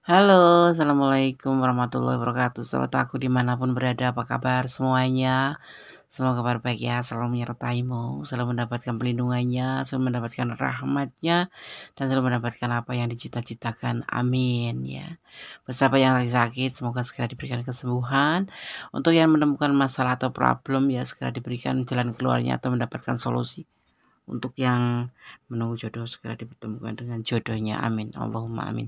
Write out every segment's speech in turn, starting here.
Halo, assalamualaikum warahmatullahi wabarakatuh. Selamat aku dimanapun berada, apa kabar semuanya? Semoga kabar baik ya, selalu menyertaimu, selalu mendapatkan pelindungannya, selalu mendapatkan rahmatnya, dan selalu mendapatkan apa yang dicita-citakan. Amin ya. Bersama yang lagi sakit, semoga segera diberikan kesembuhan. Untuk yang menemukan masalah atau problem ya, segera diberikan jalan keluarnya atau mendapatkan solusi. Untuk yang menunggu jodoh, segera dipertemukan dengan jodohnya. Amin. Allahumma amin.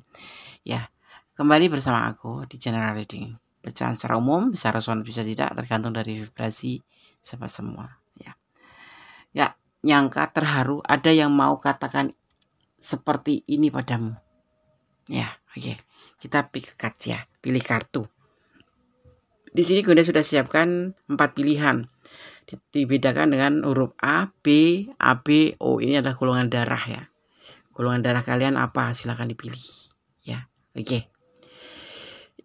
Ya. Kembali bersama aku di General Reading. Bacaan secara umum bisa respon bisa tidak tergantung dari vibrasi sahabat semua ya. Ya, nyangka terharu ada yang mau katakan seperti ini padamu. Ya, oke. Kita pick card ya, pilih kartu. Di sini Gunda sudah siapkan 4 pilihan. Dibedakan dengan huruf A, B, AB, O. Ini adalah golongan darah ya. Golongan darah kalian apa? Silahkan dipilih. Ya, oke.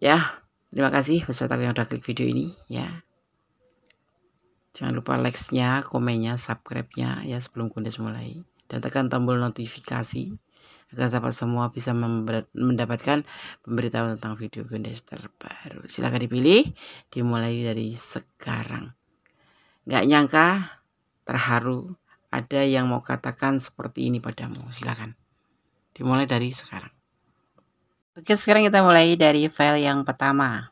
Ya, terima kasih peserta yang udah klik video ini ya. Jangan lupa like-nya, komennya, subscribe-nya ya sebelum Kundes mulai. Dan tekan tombol notifikasi agar sahabat semua bisa mendapatkan pemberitahuan tentang video Kundes terbaru. Silahkan dipilih, dimulai dari sekarang. Nggak nyangka, terharu, ada yang mau katakan seperti ini padamu. Silahkan. Dimulai dari sekarang. Oke, sekarang kita mulai dari file yang pertama.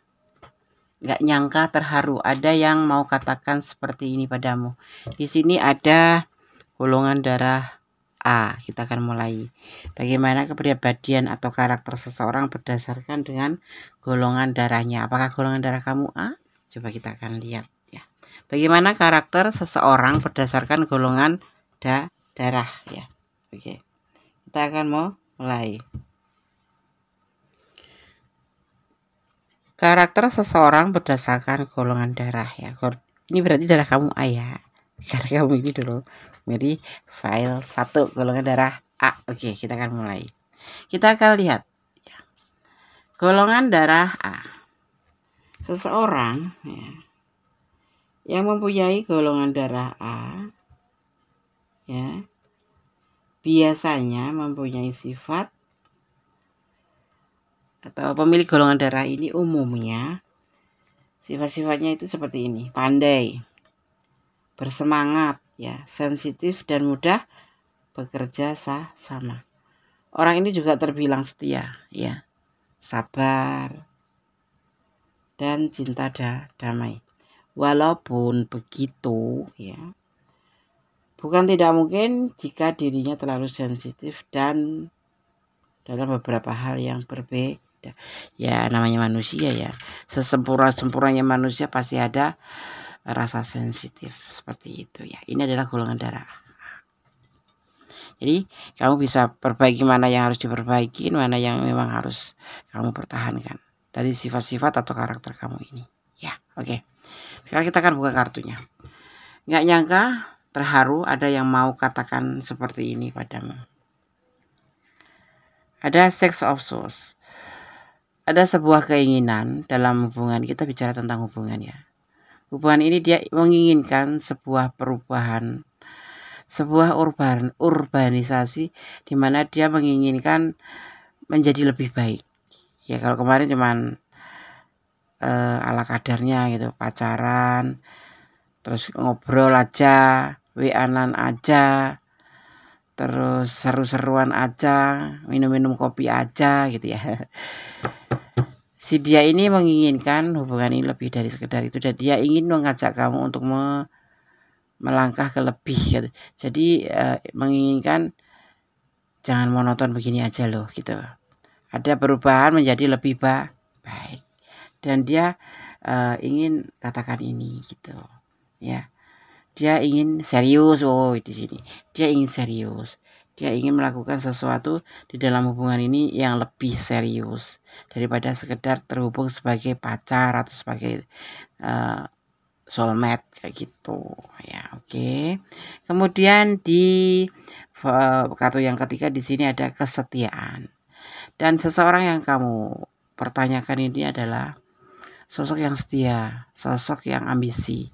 Nggak nyangka, terharu, ada yang mau katakan seperti ini padamu. Di sini ada golongan darah A. Kita akan mulai. Bagaimana kepribadian atau karakter seseorang berdasarkan dengan golongan darahnya. Apakah golongan darah kamu A? Coba kita akan lihat ya. Bagaimana karakter seseorang berdasarkan golongan darah ya. Oke. Kita akan mau mulai. Karakter seseorang berdasarkan golongan darah ya. Ini berarti darah kamu A ya. Karena kamu ini dulu milih file 1 golongan darah A. Oke, kita akan mulai. Kita akan lihat ya. Golongan darah A. Seseorang ya, yang mempunyai golongan darah A ya, biasanya mempunyai sifat atau pemilik golongan darah ini umumnya sifat-sifatnya itu seperti ini: pandai, bersemangat ya, sensitif dan mudah bekerja sama. Orang ini juga terbilang setia ya, sabar dan cinta damai. Walaupun begitu ya, bukan tidak mungkin jika dirinya terlalu sensitif dan dalam beberapa hal yang berbeda. Ya namanya manusia ya, sesempurna-sempurnanya manusia pasti ada rasa sensitif seperti itu ya. Ini adalah golongan darah. Jadi kamu bisa perbaiki mana yang harus diperbaiki, mana yang memang harus kamu pertahankan dari sifat-sifat atau karakter kamu ini. Ya, oke. Sekarang kita akan buka kartunya. Nggak nyangka, terharu, ada yang mau katakan seperti ini padamu. Ada Six of Swords. Ada sebuah keinginan dalam hubungan. Kita bicara tentang hubungan ya. Hubungan ini dia menginginkan sebuah perubahan, sebuah urbanisasi di mana dia menginginkan menjadi lebih baik. Ya kalau kemarin cuman ala kadarnya gitu, pacaran, terus ngobrol aja, WA-an aja, terus seru-seruan aja, minum-minum kopi aja gitu ya. Si dia ini menginginkan hubungan ini lebih dari sekedar itu, dan dia ingin mengajak kamu untuk melangkah ke lebih gitu. Jadi menginginkan jangan monoton begini aja loh gitu. Ada perubahan menjadi lebih baik. Dan dia ingin katakan ini gitu. Ya. Dia ingin serius. Oh, di sini. Dia ingin serius. Dia ingin melakukan sesuatu di dalam hubungan ini yang lebih serius daripada sekedar terhubung sebagai pacar atau sebagai soulmate kayak gitu ya. Oke. Kemudian di kartu yang ketiga di sini ada kesetiaan. Dan seseorang yang kamu pertanyakan ini adalah sosok yang setia, sosok yang ambisi.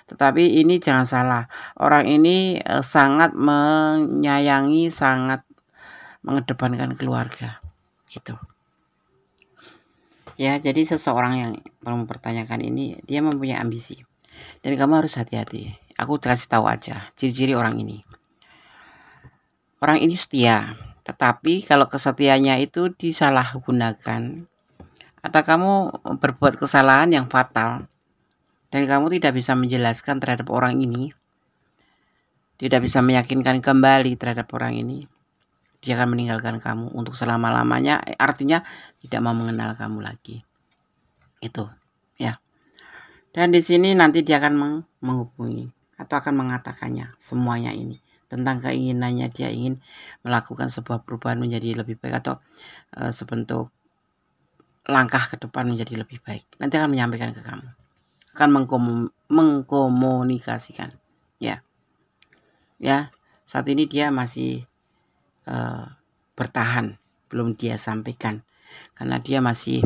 Tetapi ini jangan salah, orang ini sangat menyayangi, sangat mengedepankan keluarga gitu. Ya, jadi seseorang yang mempertanyakan ini dia mempunyai ambisi. Dan kamu harus hati-hati. Aku kasih tahu aja ciri-ciri orang ini. Orang ini setia, tetapi kalau kesetiaannya itu disalahgunakan atau kamu berbuat kesalahan yang fatal dan kamu tidak bisa menjelaskan terhadap orang ini, tidak bisa meyakinkan kembali terhadap orang ini, dia akan meninggalkan kamu untuk selama-lamanya, artinya tidak mau mengenal kamu lagi. Itu, ya. Dan di sini nanti dia akan menghubungi atau akan mengatakannya semuanya ini tentang keinginannya, dia ingin melakukan sebuah perubahan menjadi lebih baik atau sebentuk langkah ke depan menjadi lebih baik. Nanti akan menyampaikan ke kamu, akan mengkomunikasikan, ya. Ya, saat ini dia masih bertahan, belum dia sampaikan karena dia masih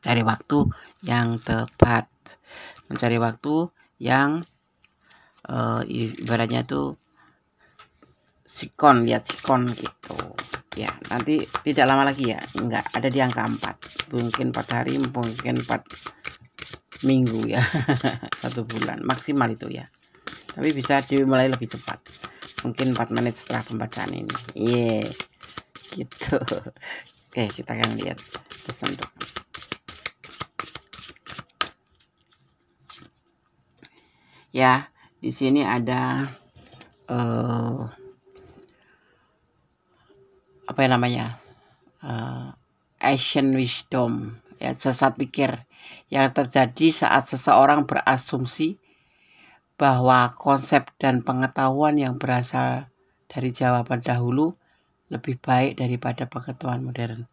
cari waktu yang tepat, mencari waktu yang ibaratnya tuh sikon, lihat sikon gitu ya. Nanti tidak lama lagi ya, enggak ada di angka 4, mungkin 4 hari, mungkin 4 minggu ya. 1 bulan maksimal itu ya, tapi bisa dimulai lebih cepat, mungkin 4 menit setelah pembacaan ini. Iya, gitu. Oke, kita akan lihat pesan tuh. Ya, di sini ada apa yang namanya, action wisdom, ya, sesat pikir yang terjadi saat seseorang berasumsi bahwa konsep dan pengetahuan yang berasal dari jawaban dahulu lebih baik daripada pengetahuan modern.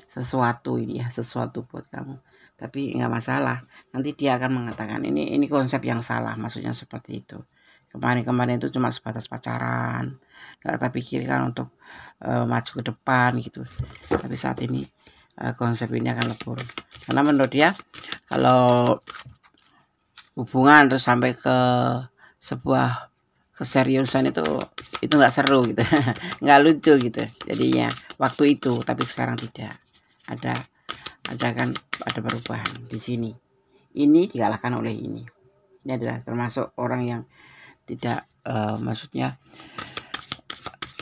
Sesuatu ini ya, sesuatu buat kamu, tapi nggak masalah, nanti dia akan mengatakan ini konsep yang salah, maksudnya seperti itu. Kemarin itu cuma sebatas pacaran, nggak kita pikirkan untuk maju ke depan gitu, tapi saat ini konsep ini akan lebur karena menurut dia kalau hubungan terus sampai ke sebuah keseriusan itu nggak seru gitu. Nggak lucu gitu jadinya waktu itu, tapi sekarang tidak ada kan ada perubahan di sini. Ini dikalahkan oleh ini adalah termasuk orang yang tidak maksudnya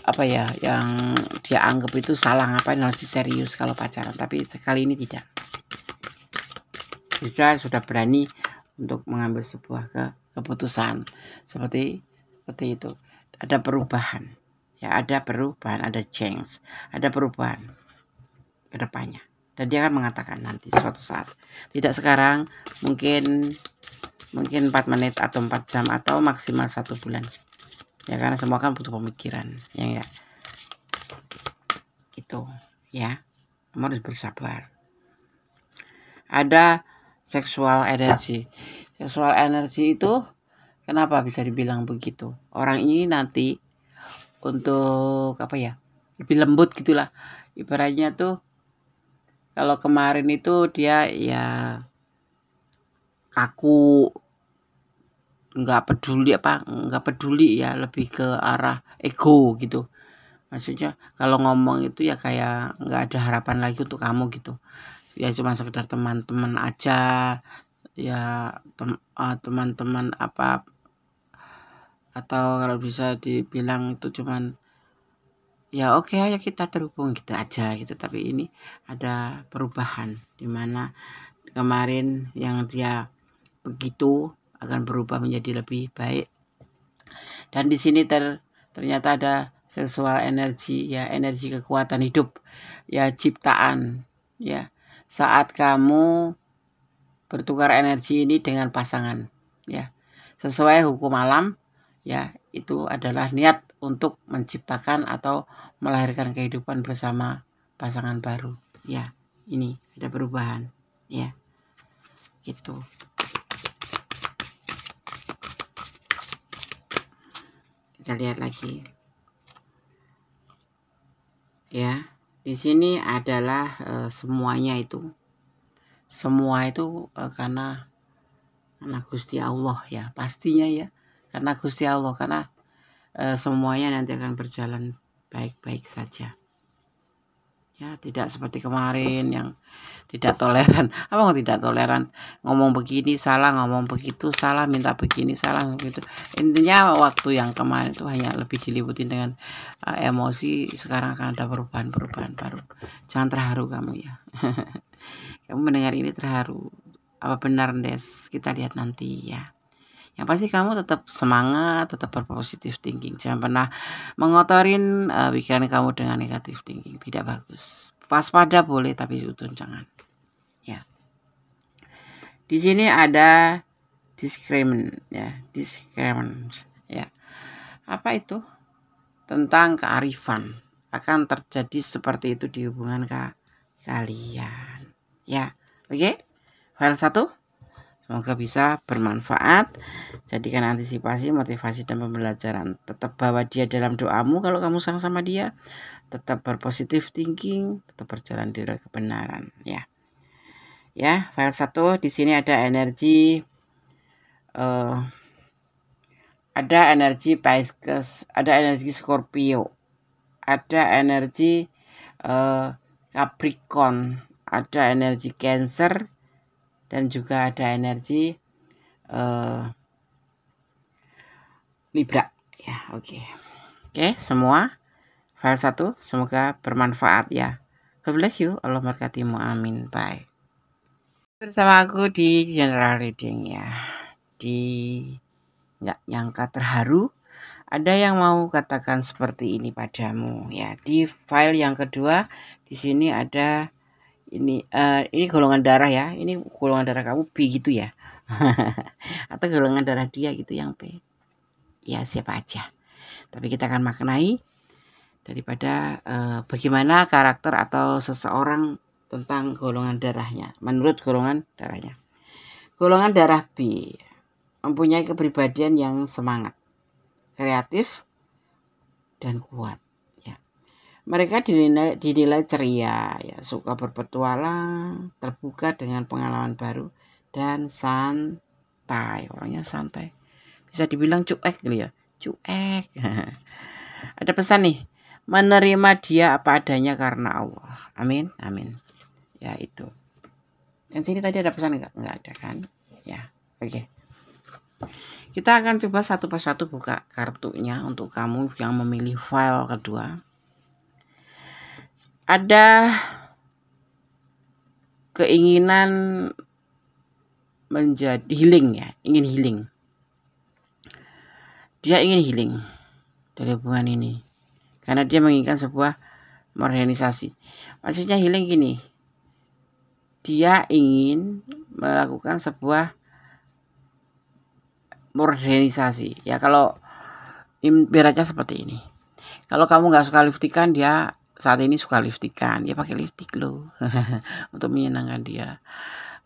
apa ya, yang dia anggap itu salah, ngapain harus serius kalau pacaran, tapi kali ini tidak, sudah berani untuk mengambil sebuah keputusan seperti itu. Ada perubahan ya, ada perubahan, ada change, ada perubahan ke depannya, dan dia akan mengatakan nanti suatu saat, tidak sekarang, mungkin 4 menit atau 4 jam atau maksimal 1 bulan ya, karena semua kan butuh pemikiran ya gitu ya. Kamu harus bersabar. Ada seksual energi. Seksual energi itu kenapa bisa dibilang begitu? Orang ini nanti untuk apa ya, lebih lembut gitulah ibaratnya tuh. Kalau kemarin itu dia ya kaku, nggak peduli ya, lebih ke arah ego gitu. Maksudnya kalau ngomong itu ya kayak nggak ada harapan lagi untuk kamu gitu ya, cuma sekedar teman-teman aja ya, teman-teman apa, atau kalau bisa dibilang itu cuman ya oke, ayo kita terhubung gitu aja gitu. Tapi ini ada perubahan dimana kemarin yang dia begitu akan berubah menjadi lebih baik. Dan di sini ternyata ada seksual energi ya, energi kekuatan hidup ya, ciptaan ya. Saat kamu bertukar energi ini dengan pasangan ya, sesuai hukum alam ya, itu adalah niat untuk menciptakan atau melahirkan kehidupan bersama pasangan baru ya. Ini ada perubahan ya, gitu. Kita lihat lagi ya. Di sini adalah semuanya itu karena Gusti Allah ya, pastinya ya, karena Gusti Allah, karena semuanya nanti akan berjalan baik-baik saja ya, tidak seperti kemarin yang tidak toleran. Apa kok tidak toleran? Ngomong begini salah, ngomong begitu salah, minta begini salah, begitu. Intinya waktu yang kemarin itu hanya lebih diliputi dengan emosi. Sekarang akan ada perubahan-perubahan baru. Jangan terharu kamu ya. Kamu mendengar ini terharu. Apa benar, Des? Kita lihat nanti ya. Yang pasti kamu tetap semangat, tetap berpositif thinking. Jangan pernah mengotorin pikiran kamu dengan negatif thinking. Tidak bagus. Waspada boleh, tapi utun jangan. Ya. Di sini ada discriminant ya, discriminant ya. Apa itu? Tentang kearifan. Akan terjadi seperti itu di hubungan kalian. Ya. Oke? File 1. Semoga bisa bermanfaat. Jadikan antisipasi, motivasi, dan pembelajaran. Tetap bawa dia dalam doamu kalau kamu sayang sama dia. Tetap berpositif thinking, tetap berjalan di kebenaran ya. Ya, file 1 di sini ada energi Pisces, ada energi Scorpio, ada energi Capricorn, ada energi Cancer, dan juga ada energi Libra ya. Oke, semua file 1 semoga bermanfaat ya. God bless you, Allah berkatimu, amin. Bye. Bersama aku di general reading ya. Di nggak nyangka terharu, ada yang mau katakan seperti ini padamu ya. Di file yang kedua di sini ada ini golongan darah ya. Ini golongan darah kamu B gitu ya. Atau golongan darah dia gitu yang B. Ya siapa aja. Tapi kita akan maknai daripada bagaimana karakter atau seseorang tentang golongan darahnya menurut golongan darahnya. Golongan darah B mempunyai kepribadian yang semangat, kreatif, dan kuat ya. Mereka dinilai ceria ya, suka berpetualang, terbuka dengan pengalaman baru, dan santai. Orangnya santai, bisa dibilang cuek gitu ya, cuek. Ada pesan nih, menerima dia apa adanya karena Allah. Amin, amin. Ya itu. Dan sini tadi ada pesan enggak ada kan? Ya, oke. Kita akan coba satu persatu buka kartunya untuk kamu yang memilih file kedua. Ada keinginan menjadi healing ya, ingin healing. Dia ingin healing dari hubungan ini karena dia menginginkan sebuah modernisasi. Maksudnya healing gini, dia ingin melakukan sebuah modernisasi ya. Kalau ibaratnya seperti ini, kalau kamu nggak suka lipstikan, dia saat ini suka lipstikan, dia pakai lipstik loh untuk menyenangkan dia.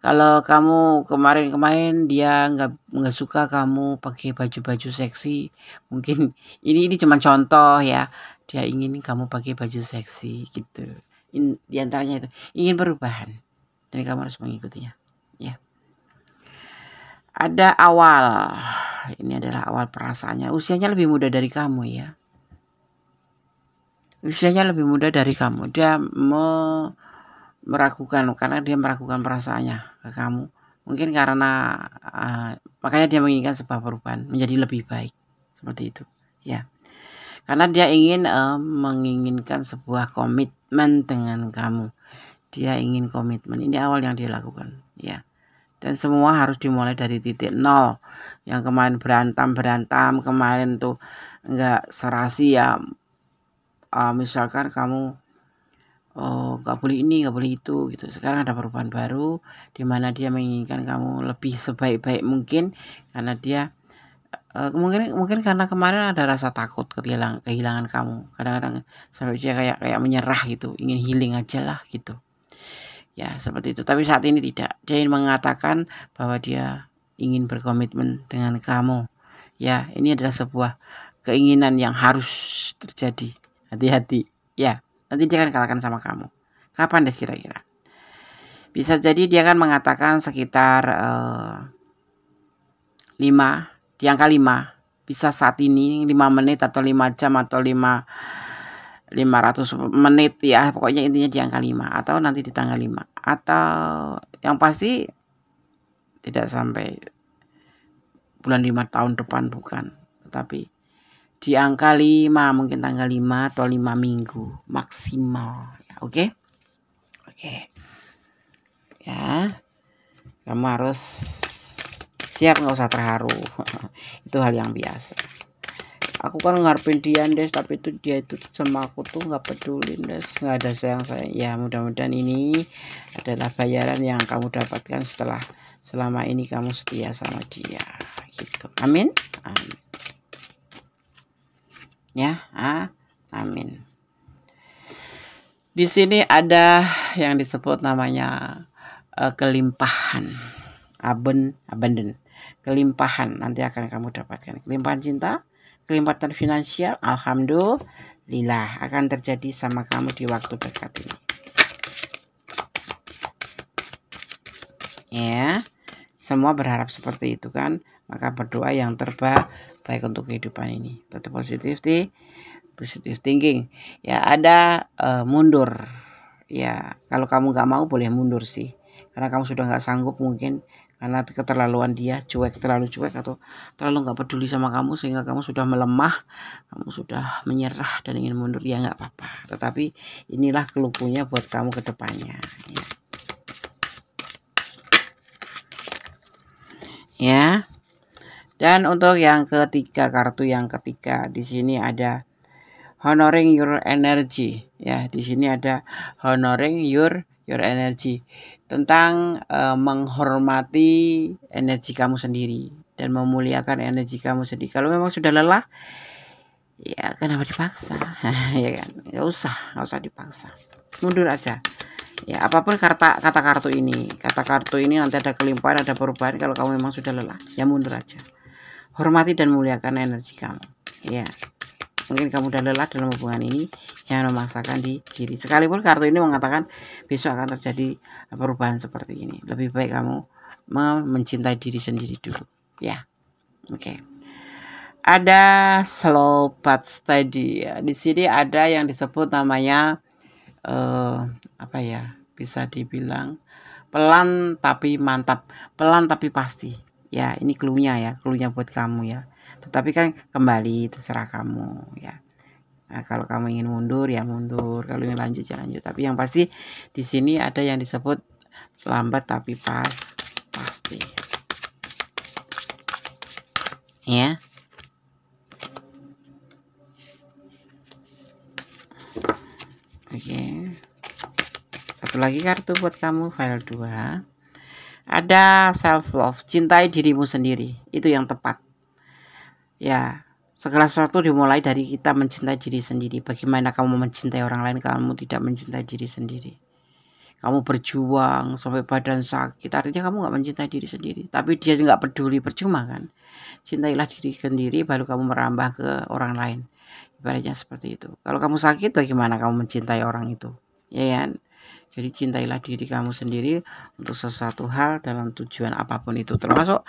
Kalau kamu kemarin dia nggak suka kamu pakai baju-baju seksi, mungkin ini cuma contoh ya, dia ingin kamu pakai baju seksi gitu. Di antaranya itu ingin perubahan, dan kamu harus mengikutinya ya. Ada awal, ini adalah awal perasaannya, usianya lebih muda dari kamu ya. Usianya lebih muda dari kamu. Dia meragukan karena dia meragukan perasaannya ke kamu. Mungkin karena makanya dia menginginkan sebuah perubahan menjadi lebih baik. Seperti itu ya. Karena dia ingin menginginkan sebuah komitmen dengan kamu. Dia ingin komitmen. Ini awal yang dia lakukan ya. Dan semua harus dimulai dari titik nol. Yang kemarin berantem kemarin tuh enggak serasi ya. Misalkan kamu nggak boleh ini, nggak boleh itu gitu. Sekarang ada perubahan baru di mana dia menginginkan kamu lebih sebaik-baik mungkin karena dia mungkin karena kemarin ada rasa takut kehilangan kamu. Kadang-kadang sampai dia kayak menyerah gitu, ingin healing aja lah gitu. Ya seperti itu. Tapi saat ini tidak. Dia ingin mengatakan bahwa dia ingin berkomitmen dengan kamu. Ya, ini adalah sebuah keinginan yang harus terjadi. Hati-hati ya, nanti dia akan kalahkan sama kamu. Kapan deh kira-kira? Bisa jadi dia akan mengatakan sekitar 5, di angka 5. Bisa saat ini 5 menit atau 5 jam atau 5 500 menit ya, pokoknya intinya di angka 5 atau nanti di tanggal 5 atau yang pasti tidak sampai bulan 5 tahun depan, bukan, tetapi di angka 5, mungkin tanggal 5 atau 5 minggu maksimal ya. Oke. Ya, kamu harus siap, nggak usah terharu. Itu hal yang biasa. Aku kan ngarepin dia Des, tapi dia itu sama aku tuh nggak peduli Des, nggak ada sayang. Ya mudah-mudahan ini adalah bayaran yang kamu dapatkan setelah selama ini kamu setia sama dia gitu. Amin. Ya, amin. Di sini ada yang disebut namanya kelimpahan, abundant, kelimpahan nanti akan kamu dapatkan, kelimpahan cinta, kelimpahan finansial, alhamdulillah akan terjadi sama kamu di waktu dekat ini. Ya, semua berharap seperti itu kan, maka berdoa yang terbaik untuk kehidupan ini. Tetap positif thinking. Ya ada mundur. Ya kalau kamu nggak mau boleh mundur sih, karena kamu sudah nggak sanggup mungkin karena keterlaluan dia, terlalu cuek atau terlalu nggak peduli sama kamu sehingga kamu sudah melemah, kamu sudah menyerah dan ingin mundur. Ya nggak apa-apa, tetapi inilah kelukunya buat kamu ke depannya ya. Dan untuk yang ketiga, kartu yang ketiga di sini ada honoring your energy ya. Di sini ada honoring your energy, tentang menghormati energi kamu sendiri dan memuliakan energi kamu sendiri. Kalau memang sudah lelah ya kenapa dipaksa? Ya kan, nggak usah dipaksa, mundur aja ya. Apapun kata kartu ini, nanti ada kelimpahan, ada perubahan. Kalau kamu memang sudah lelah ya mundur aja, hormati dan muliakan energi kamu ya. Mungkin kamu udah lelah dalam hubungan ini, jangan memaksakan diri. Sekalipun kartu ini mengatakan besok akan terjadi perubahan seperti ini, lebih baik kamu mencintai diri sendiri dulu ya. Oke. Ada slow but steady ya. Di sini ada yang disebut namanya apa ya, bisa dibilang pelan tapi mantap, pelan tapi pasti ya. Ini cluenya buat kamu ya. Tetapi kan kembali terserah kamu ya. Nah, kalau kamu ingin mundur ya mundur, kalau ingin lanjut ya lanjut. Tapi yang pasti di sini ada yang disebut lambat tapi pasti ya. Oke. Satu lagi kartu buat kamu, file 2. Ada self love, cintai dirimu sendiri. Itu yang tepat ya. Segala sesuatu dimulai dari kita mencintai diri sendiri. Bagaimana kamu mencintai orang lain, kamu tidak mencintai diri sendiri? Kamu berjuang sampai badan sakit, artinya kamu nggak mencintai diri sendiri. Tapi dia nggak peduli, percuma kan? Cintailah diri sendiri, baru kamu merambah ke orang lain. Ibaratnya seperti itu. Kalau kamu sakit, bagaimana kamu mencintai orang itu? Ya kan? Jadi cintailah diri kamu sendiri untuk sesuatu hal dalam tujuan apapun itu, termasuk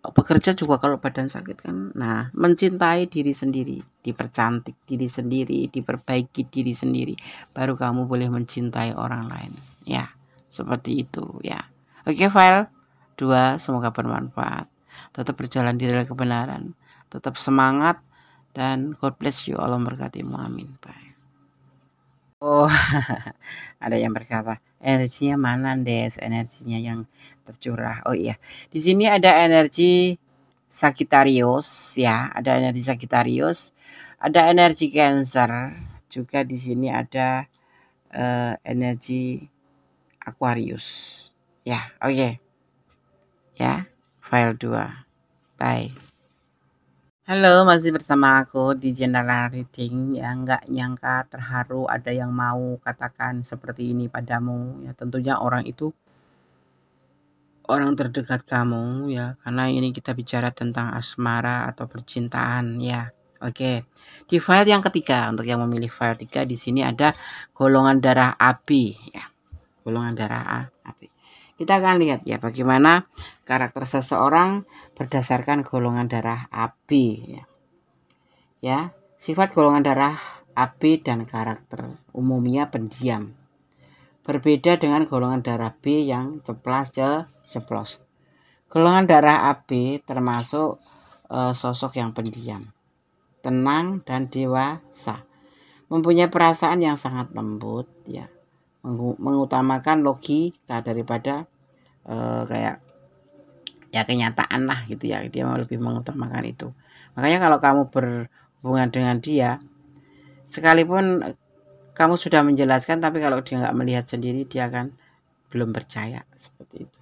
bekerja juga. Kalau badan sakit kan, nah mencintai diri sendiri, dipercantik diri sendiri, diperbaiki diri sendiri, baru kamu boleh mencintai orang lain ya. Seperti itu ya. Oke, file 2 semoga bermanfaat. Tetap berjalan di dalam kebenaran, tetap semangat, dan God bless you. Allah memberkatimu, amin. Bye. Oh, ada yang berkata, energinya mana Des? Energinya yang tercurah. Oh iya, di sini ada energi Sagittarius ya, ada energi Sagittarius, ada energi Cancer, juga di sini ada energi Aquarius. Ya, oke. Ya, file 2. Bye. Halo, masih bersama aku di general reading ya. Nggak nyangka, terharu ada yang mau katakan seperti ini padamu ya. Tentunya orang itu orang terdekat kamu ya, karena ini kita bicara tentang asmara atau percintaan ya. Oke. Di file yang ketiga, untuk yang memilih file 3, di sini ada golongan darah AB ya. Golongan darah AB. Kita akan lihat ya bagaimana karakter seseorang berdasarkan golongan darah AB ya. Ya, sifat golongan darah AB dan karakter, umumnya pendiam. Berbeda dengan golongan darah B yang ceplos. Golongan darah AB termasuk sosok yang pendiam, tenang dan dewasa. Mempunyai perasaan yang sangat lembut, ya, mengutamakan logika daripada kayak ya kenyataan lah gitu ya. Dia mau lebih mengutamakan itu. Makanya kalau kamu berhubungan dengan dia, sekalipun kamu sudah menjelaskan, tapi kalau dia nggak melihat sendiri, dia akan belum percaya seperti itu.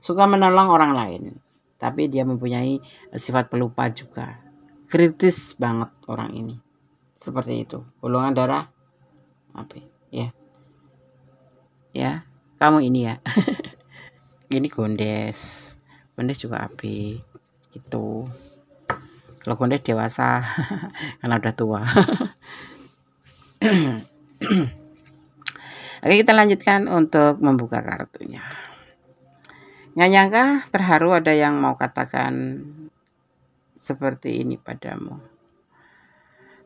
Suka menolong orang lain, tapi dia mempunyai sifat pelupa juga. Kritis banget orang ini. Seperti itu. Golongan darah apa? Ya. Ya, kamu ini ya. Ini Gondes. Gondes juga AB gitu. Kalau Gondes dewasa karena udah tua. Oke, kita lanjutkan untuk membuka kartunya. Nggak nyangka, terharu ada yang mau katakan seperti ini padamu.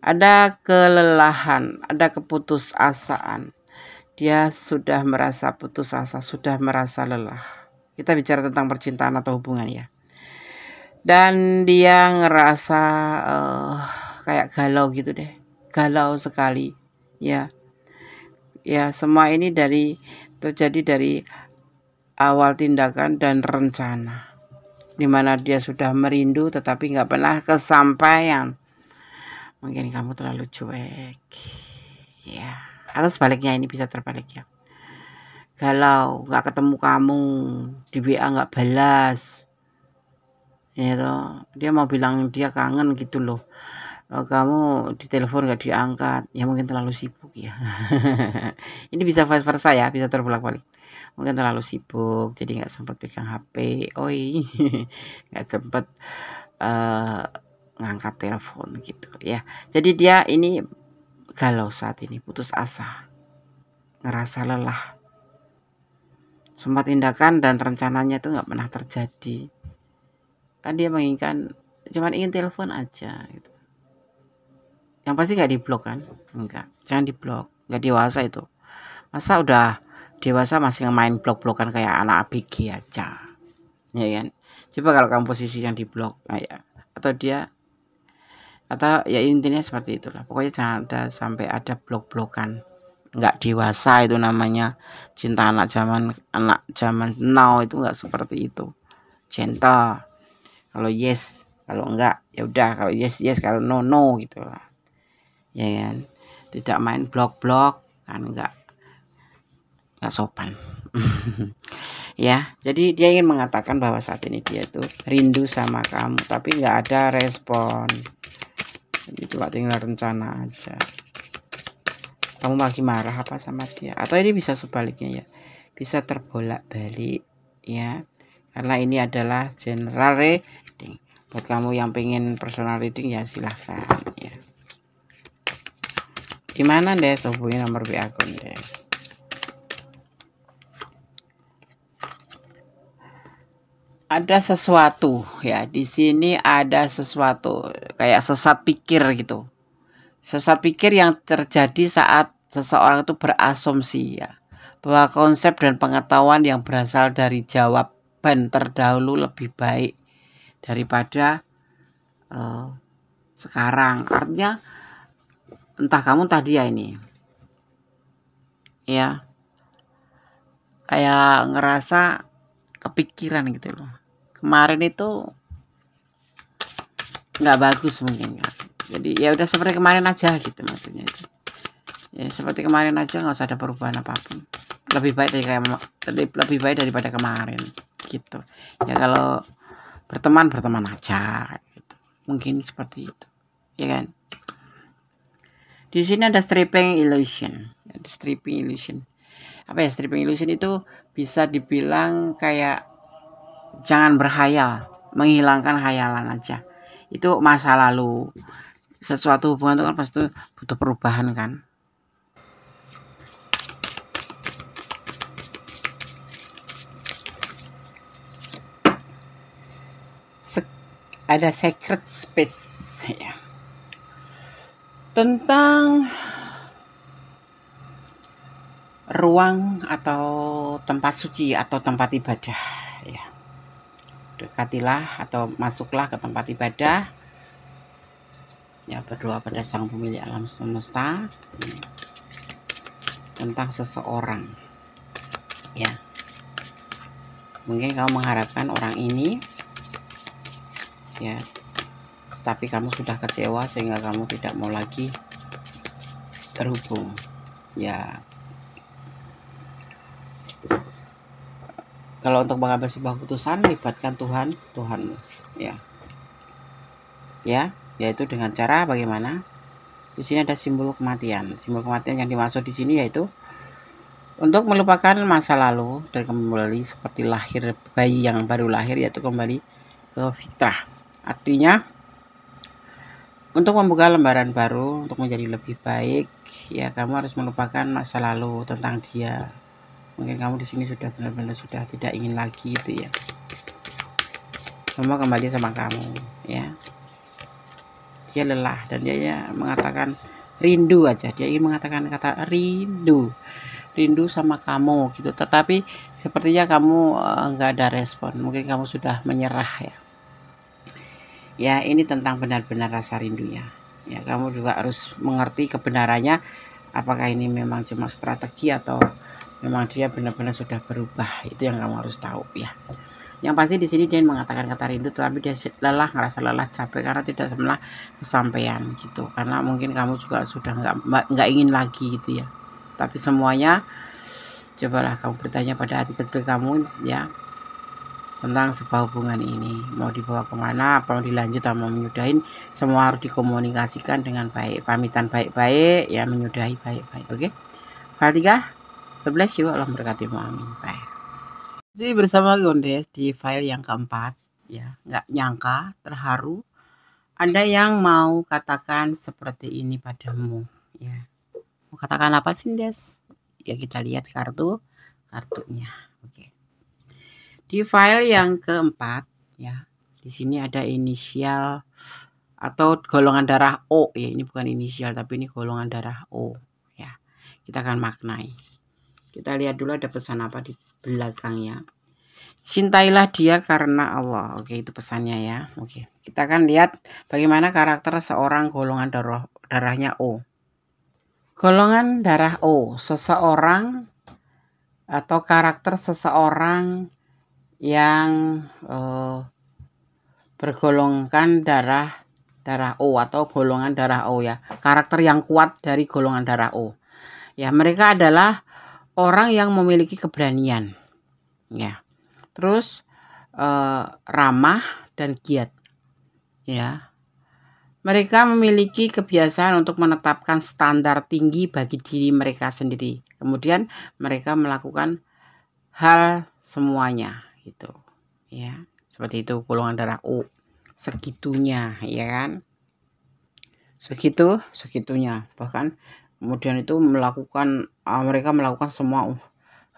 Ada kelelahan, ada keputusasaan. Dia sudah merasa putus asa, sudah merasa lelah. Kita bicara tentang percintaan atau hubungan ya. Dan dia ngerasa kayak galau gitu deh. Galau sekali. Ya. Ya, semua ini terjadi dari awal tindakan dan rencana, dimana dia sudah merindu tetapi nggak pernah kesampaian. Mungkin kamu terlalu cuek, ya, atau sebaliknya, ini bisa terbalik ya. Galau, nggak ketemu kamu, di WA nggak balas, ya toh. Dia mau bilang dia kangen gitu loh. Kamu di telepon nggak diangkat, ya mungkin terlalu sibuk ya. Ini bisa vice versa ya, bisa terbolak-balik. Mungkin terlalu sibuk, jadi nggak sempat pegang HP, nggak sempat ngangkat telepon gitu ya. Jadi dia ini galau saat ini, putus asa, ngerasa lelah. Semua tindakan dan rencananya itu nggak pernah terjadi. Kan dia cuman ingin telepon aja gitu. Yang pasti nggak diblok kan? Enggak, jangan diblok, nggak dewasa itu. Masa udah dewasa masih main blok-blokan kayak anak ABG aja, ya kan? Coba kalau kamu posisi yang diblok, ya, atau ya intinya seperti itulah. Pokoknya jangan sampai ada blok-blokan. Nggak dewasa itu namanya. Cinta anak zaman now itu nggak seperti itu. Gentle. Kalau yes, kalau enggak ya udah. Kalau yes, kalau no gitu lah. Ya kan, tidak main blok-blok kan, nggak sopan. Ya, jadi dia ingin mengatakan bahwa saat ini dia tuh rindu sama kamu, tapi nggak ada respon. Jadi cuma tinggal rencana aja. Kamu lagi marah apa sama dia? Atau ini bisa sebaliknya ya, bisa terbolak-balik ya, karena ini adalah general reading. Buat kamu yang pengen personal reading ya silahkan ya. Gimana deh, hubungi nomor WA Gondes. Ada sesuatu ya di sini, ada sesuatu kayak sesat pikir gitu. Sesat pikir yang terjadi saat seseorang itu berasumsi ya, bahwa konsep dan pengetahuan yang berasal dari jawaban terdahulu lebih baik daripada sekarang. Artinya entah kamu tadi ya ini ya, kayak ngerasa kepikiran gitu loh. Kemarin itu nggak bagus mungkin ya. Jadi ya udah seperti kemarin aja gitu maksudnya itu. Ya seperti kemarin aja, nggak usah ada perubahan apapun. Lebih baik daripada kemarin gitu. Ya kalau berteman aja gitu. Mungkin seperti itu. Ya kan? Di sini ada stripping illusion. Ada stripping illusion. Apa ya stripping illusion itu? Bisa dibilang kayak jangan berhayal, menghilangkan hayalan aja. Itu masa lalu. Sesuatu hubungan itu kan pasti butuh perubahan kan. Ada sacred space ya. tentang ruang atau tempat suci atau tempat ibadah ya. Dekatilah atau masuklah ke tempat ibadah ya, berdoa pada Sang Pemilik alam semesta tentang seseorang ya. Mungkin kamu mengharapkan orang ini ya, tapi kamu sudah kecewa sehingga kamu tidak mau lagi terhubung ya. Kalau untuk mengambil sebuah keputusan, libatkan Tuhan ya, yaitu dengan cara bagaimana? Di sini ada simbol kematian. Simbol kematian yang dimaksud di sini yaitu untuk melupakan masa lalu dan kembali seperti lahir bayi yang baru lahir, yaitu kembali ke fitrah. Artinya untuk membuka lembaran baru, untuk menjadi lebih baik ya, kamu harus melupakan masa lalu tentang dia. Mungkin kamu di sini sudah benar-benar sudah tidak ingin lagi itu ya. Semua kembali sama kamu ya. Dia lelah dan dia mengatakan rindu aja. Dia ingin mengatakan kata rindu sama kamu gitu. Tetapi sepertinya kamu nggak ada respon. Mungkin kamu sudah menyerah ya. Ya, ini tentang benar-benar rasa rindunya. Ya, kamu juga harus mengerti kebenarannya. Apakah ini memang cuma strategi atau memang dia benar-benar sudah berubah? Itu yang kamu harus tahu ya. Yang pasti di sini dia mengatakan kata rindu, tetapi dia lelah, ngerasa lelah, capek karena tidak pernah kesampaian gitu. Karena mungkin kamu juga sudah nggak ingin lagi gitu ya. Tapi semuanya cobalah kamu bertanya pada hati kecil kamu ya, tentang sebuah hubungan ini mau dibawa kemana, apa mau dilanjut atau mau menyudahin, semua harus dikomunikasikan dengan baik, pamitan baik-baik ya, menyudahi baik-baik. Oke, file 3, God bless you, Allah memberkatimu, amin. Bye. Jadi bersama Gondes di file yang keempat ya, nggak nyangka, terharu, ada yang mau katakan seperti ini padamu ya. Mau katakan apa sih, Des? Ya kita lihat kartunya. Oke. Di file yang keempat ya, di sini ada inisial atau golongan darah O ya. Ini bukan inisial tapi ini golongan darah O ya. Kita akan maknai. Kita lihat dulu ada pesan apa di belakangnya. Cintailah dia karena Allah. Oke, itu pesannya ya. Oke, kita akan lihat bagaimana karakter seorang golongan darahnya O. Golongan darah O, seseorang atau karakter seseorang yang bergolongan darah O atau golongan darah O ya. Karakter yang kuat dari golongan darah O. Ya, mereka adalah orang yang memiliki keberanian. Ya. Terus ramah dan giat. Ya. Mereka memiliki kebiasaan untuk menetapkan standar tinggi bagi diri mereka sendiri. Kemudian mereka melakukan hal semuanya gitu. Ya. Seperti itu golongan darah O. Segitunya ya kan. Segitunya. Bahkan kemudian itu mereka melakukan semua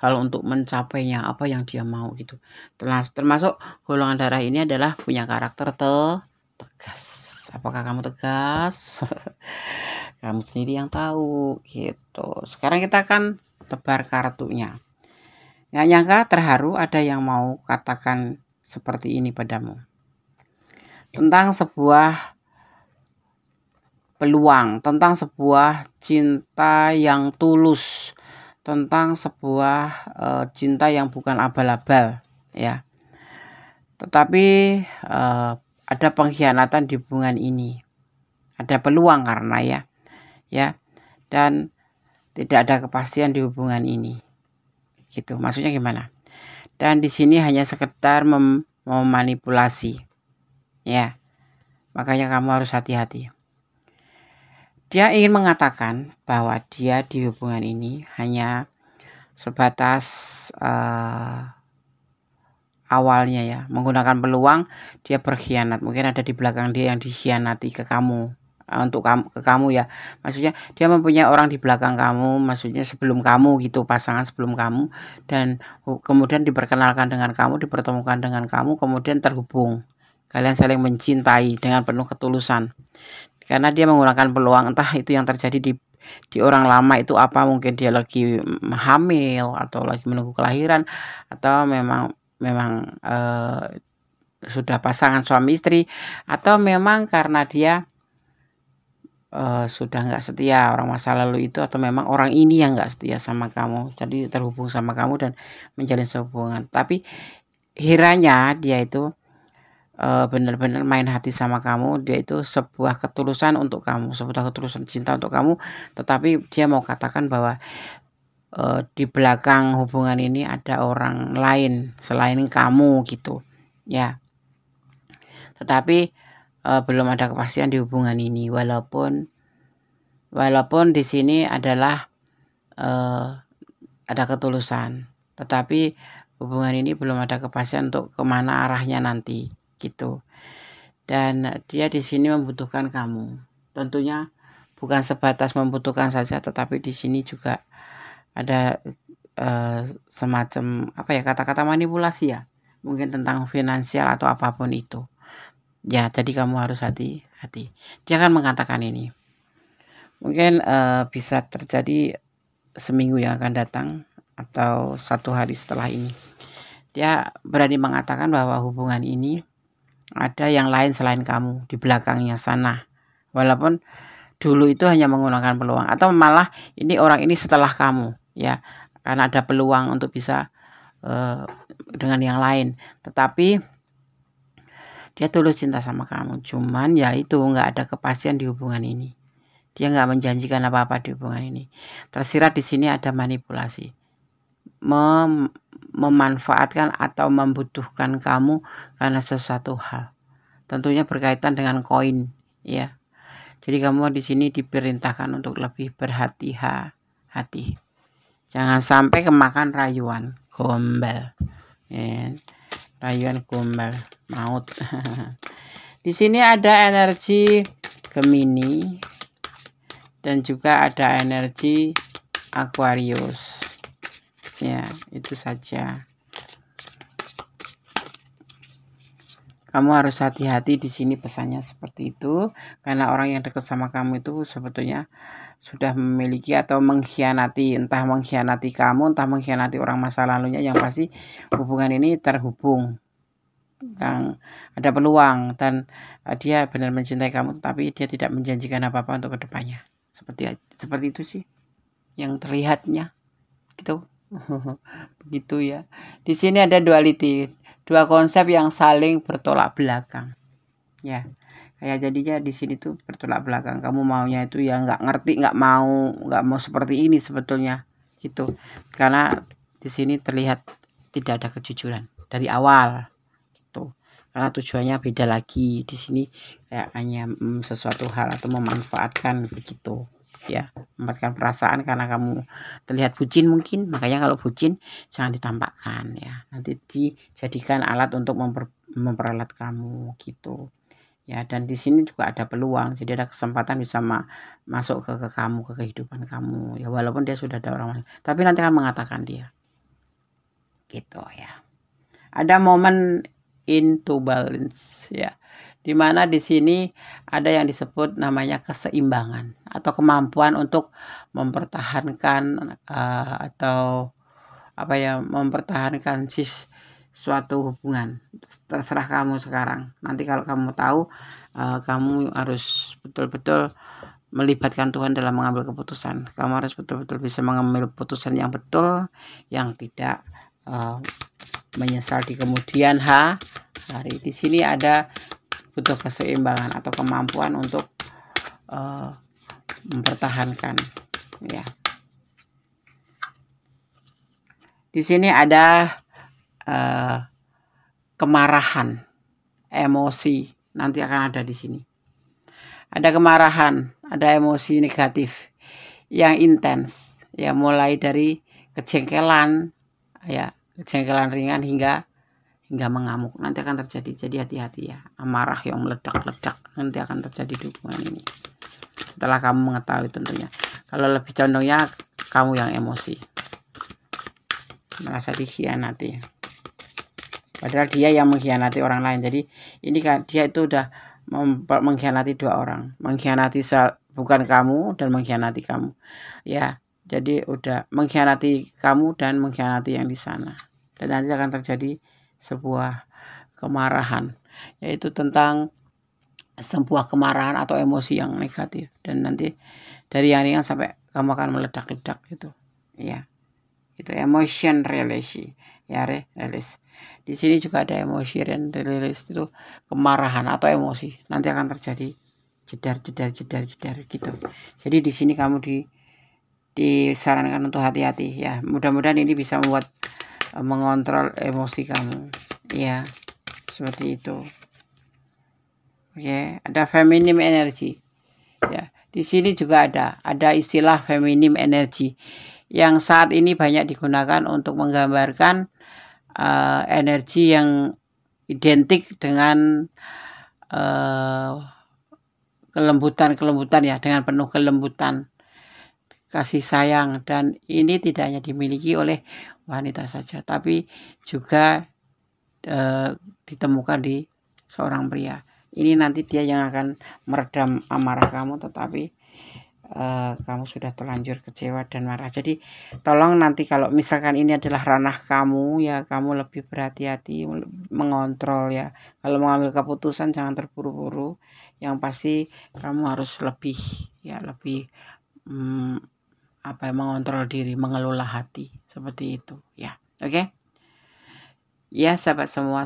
hal untuk mencapainya apa yang dia mau gitu. Termasuk golongan darah ini adalah punya karakter tegas. Apakah kamu tegas? Kamu sendiri yang tahu gitu. Sekarang kita akan tebar kartunya. Nggak nyangka, terharu, ada yang mau katakan seperti ini padamu. Tentang sebuah peluang, tentang sebuah cinta yang tulus, tentang sebuah cinta yang bukan abal-abal ya. Tetapi ada pengkhianatan di hubungan ini. Ada peluang karena ya. Dan tidak ada kepastian di hubungan ini. Gitu. Maksudnya gimana? Dan di sini hanya sekedar memanipulasi. Ya. Makanya kamu harus hati-hati. Dia ingin mengatakan bahwa dia di hubungan ini hanya sebatas awalnya ya, menggunakan peluang, dia berkhianat. Mungkin ada di belakang dia yang dikhianati ke kamu, ke kamu ya. Maksudnya dia mempunyai orang di belakang kamu, maksudnya sebelum kamu gitu, pasangan sebelum kamu, dan kemudian diperkenalkan dengan kamu, dipertemukan dengan kamu, kemudian terhubung. Kalian saling mencintai dengan penuh ketulusan. karena dia menggunakan peluang, entah itu yang terjadi di orang lama itu apa, mungkin dia lagi hamil atau lagi menunggu kelahiran, atau memang sudah pasangan suami istri, atau memang karena dia sudah nggak setia orang masa lalu itu, atau memang orang ini yang nggak setia sama kamu, jadi terhubung sama kamu dan menjalin hubungan. Tapi kiranya dia itu benar-benar main hati sama kamu, dia itu sebuah ketulusan untuk kamu, sebuah ketulusan cinta untuk kamu, tetapi dia mau katakan bahwa di belakang hubungan ini ada orang lain selain kamu gitu ya. Tetapi belum ada kepastian di hubungan ini, walaupun di sini adalah ada ketulusan, tetapi hubungan ini belum ada kepastian untuk kemana arahnya nanti gitu. Dan dia di sini membutuhkan kamu. Tentunya bukan sebatas membutuhkan saja, tetapi di sini juga ada semacam apa ya, kata-kata manipulasi ya, mungkin tentang finansial atau apapun itu. Ya, jadi kamu harus hati-hati. Dia akan mengatakan ini. Mungkin bisa terjadi seminggu yang akan datang atau 1 hari setelah ini. Dia berani mengatakan bahwa hubungan ini ada yang lain selain kamu di belakangnya sana. Walaupun dulu itu hanya menggunakan peluang, atau malah ini orang ini setelah kamu ya, karena ada peluang untuk bisa dengan yang lain. Tetapi dia tulus cinta sama kamu, cuman ya itu nggak ada kepastian di hubungan ini. Dia nggak menjanjikan apa-apa di hubungan ini. Tersirat di sini ada manipulasi, memanfaatkan atau membutuhkan kamu karena sesuatu hal. Tentunya berkaitan dengan koin ya. Jadi kamu di sini diperintahkan untuk lebih berhati-hati. Jangan sampai kemakan rayuan gombal. Ya. Rayuan gombal maut. Di sini ada energi Gemini dan juga ada energi Aquarius. Ya, itu saja. Kamu harus hati-hati di sini, pesannya seperti itu, karena orang yang dekat sama kamu itu sebetulnya sudah memiliki atau mengkhianati, entah mengkhianati kamu, entah mengkhianati orang masa lalunya. Yang pasti hubungan ini terhubung, yang ada peluang, dan dia benar mencintai kamu, tapi dia tidak menjanjikan apa-apa untuk kedepannya. Seperti itu sih yang terlihatnya gitu. Begitu ya. Di sini ada duality, 2 konsep yang saling bertolak belakang ya. Kayak jadinya di sini tuh bertolak belakang. Kamu maunya itu ya nggak ngerti, nggak mau seperti ini sebetulnya gitu. Karena di sini terlihat tidak ada kejujuran dari awal gitu. Karena tujuannya beda lagi. Di sini kayak hanya sesuatu hal atau memanfaatkan begitu ya, memanfaatkan perasaan karena kamu terlihat bucin mungkin. Makanya kalau bucin jangan ditampakkan ya, nanti dijadikan alat untuk memperalat kamu gitu ya. Dan di sini juga ada peluang, jadi ada kesempatan bisa masuk ke kamu, ke kehidupan kamu ya, walaupun dia sudah ada orang lain, tapi nanti akan mengatakan dia gitu ya. Ada momen into balance ya, dimana di sini ada yang disebut namanya keseimbangan atau kemampuan untuk mempertahankan atau apa ya, mempertahankan suatu hubungan. Terserah kamu sekarang. Nanti kalau kamu tahu, kamu harus betul-betul melibatkan Tuhan dalam mengambil keputusan. Kamu harus betul-betul bisa mengambil keputusan yang betul, yang tidak menyesal di kemudian hari. Di sini ada butuh keseimbangan atau kemampuan untuk mempertahankan ya. Di sini ada kemarahan, emosi nanti akan ada di sini. Ada kemarahan, ada emosi negatif yang intens ya, mulai dari kejengkelan ya, kejengkelan ringan hingga mengamuk nanti akan terjadi. Jadi hati-hati ya, amarah yang meledak-ledak nanti akan terjadi di hubungan ini. Setelah kamu mengetahui tentunya. Kalau lebih condongnya kamu yang emosi, merasa dikhianati, padahal dia yang mengkhianati orang lain. Jadi ini kan dia itu udah mengkhianati dua orang, mengkhianati bukan kamu dan mengkhianati kamu, ya. Jadi udah mengkhianati kamu dan mengkhianati yang di sana, dan nanti akan terjadi sebuah kemarahan, yaitu tentang sebuah kemarahan atau emosi yang negatif, dan nanti dari yang ringan sampai kamu akan meledak-ledak gitu, ya. Itu emotion release, ya, release. Di sini juga ada emosi release, itu kemarahan atau emosi. Nanti akan terjadi jedar gitu. Jadi di sini kamu disarankan untuk hati-hati, ya. Mudah-mudahan ini bisa membuat mengontrol emosi kamu, ya, seperti itu. Oke, ada feminim energy, ya. Di sini juga ada istilah feminim energy yang saat ini banyak digunakan untuk menggambarkan energi yang identik dengan kelembutan ya, dengan penuh kelembutan, kasih sayang, dan ini tidak hanya dimiliki oleh wanita saja, tapi juga ditemukan di seorang pria. Ini nanti dia yang akan meredam amarah kamu, tetapi kamu sudah terlanjur kecewa dan marah. Jadi tolong nanti kalau misalkan ini adalah ranah kamu, ya, kamu lebih berhati-hati mengontrol, ya. Kalau mengambil keputusan jangan terburu-buru. Yang pasti kamu harus lebih mengontrol diri, mengelola hati, seperti itu, ya. Oke. Ya, sahabat semua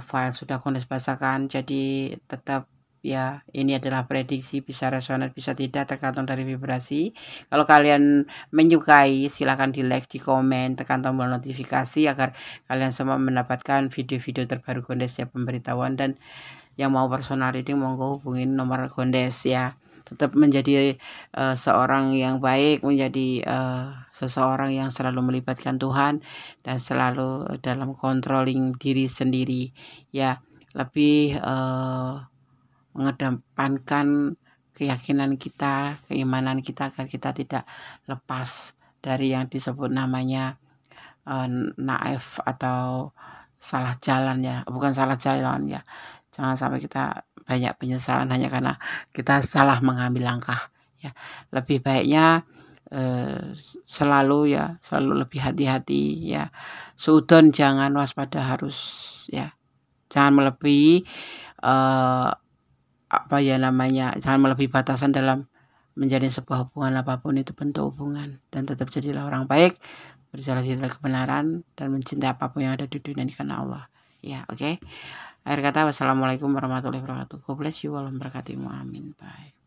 file sudah Kundus bahasakan, jadi tetap, ya, ini adalah prediksi, bisa resonan bisa tidak, tergantung dari vibrasi. Kalau kalian menyukai silahkan di like, di komen, tekan tombol notifikasi agar kalian semua mendapatkan video-video terbaru Gondes, ya, pemberitahuan. Dan yang mau personal reading monggo hubungin nomor Gondes, ya. Tetap menjadi seorang yang baik, menjadi seseorang yang selalu melibatkan Tuhan dan selalu dalam controlling diri sendiri, ya. Lebih mengedepankan keyakinan kita, keimanan kita, agar kita tidak lepas dari yang disebut namanya naif atau salah jalan, ya. Bukan salah jalan, ya. Jangan sampai kita banyak penyesalan hanya karena kita salah mengambil langkah, ya. Lebih baiknya selalu lebih hati-hati, ya. Suudon jangan, waspada harus, ya. Jangan melebihi jangan melebihi batasan dalam menjalin sebuah hubungan, apapun itu bentuk hubungan, dan tetap jadilah orang baik, berjalan di dalam kebenaran, dan mencintai apapun yang ada di dunia ini karena Allah, ya. Oke. Akhir kata, wassalamualaikum warahmatullahi wabarakatuh. God bless you, Allah memberkatimu, amin. Bye.